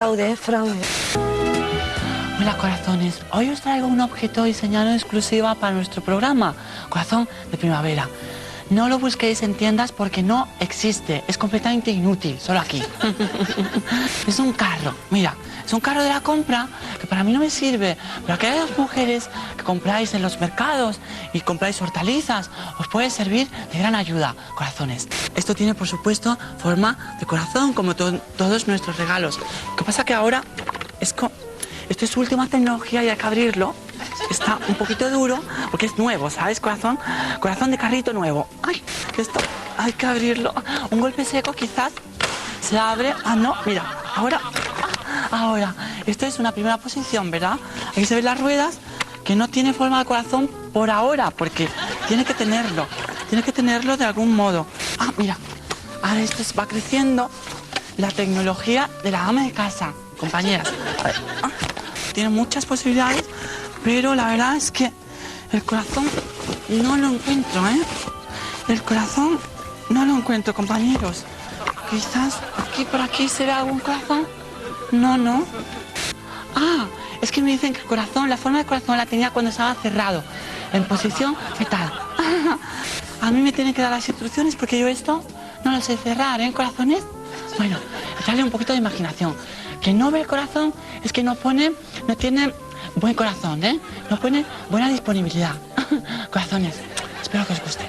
Fraude, fraude. Hola corazones, hoy os traigo un objeto diseñado en exclusiva para nuestro programa, Corazón de Primavera. No lo busquéis en tiendas porque no existe, es completamente inútil, solo aquí. Es un carro, mira, es un carro de la compra que para mí no me sirve, pero aquellas mujeres que compráis en los mercados y compráis hortalizas, os puede servir de gran ayuda, corazones. Esto tiene, por supuesto, forma de corazón, como todos nuestros regalos. Lo que pasa que ahora esto es su última tecnología y hay que abrirlo. Está un poquito duro porque es nuevo, ¿sabes? Corazón de carrito nuevo. Ay, esto hay que abrirlo. Un golpe seco quizás se abre. Ah, no, mira, ahora. Esto es una primera posición, ¿verdad? Aquí se ven las ruedas que no tiene forma de corazón por ahora porque tiene que tenerlo de algún modo. Ah, mira, ahora esto va creciendo. La tecnología de la ama de casa, compañeras. A ver, tiene muchas posibilidades, pero la verdad es que el corazón no lo encuentro, ¿eh? El corazón no lo encuentro, compañeros. Quizás aquí, por aquí se ve algún corazón. No. Ah, es que me dicen que el corazón, la forma de corazón la tenía cuando estaba cerrado, en posición fetal. A mí me tienen que dar las instrucciones porque yo esto no lo sé cerrar, ¿eh, corazones? Bueno, echarle un poquito de imaginación. Que no ve el corazón es que no tiene buen corazón, ¿eh? No pone buena disponibilidad. Corazones, espero que os guste.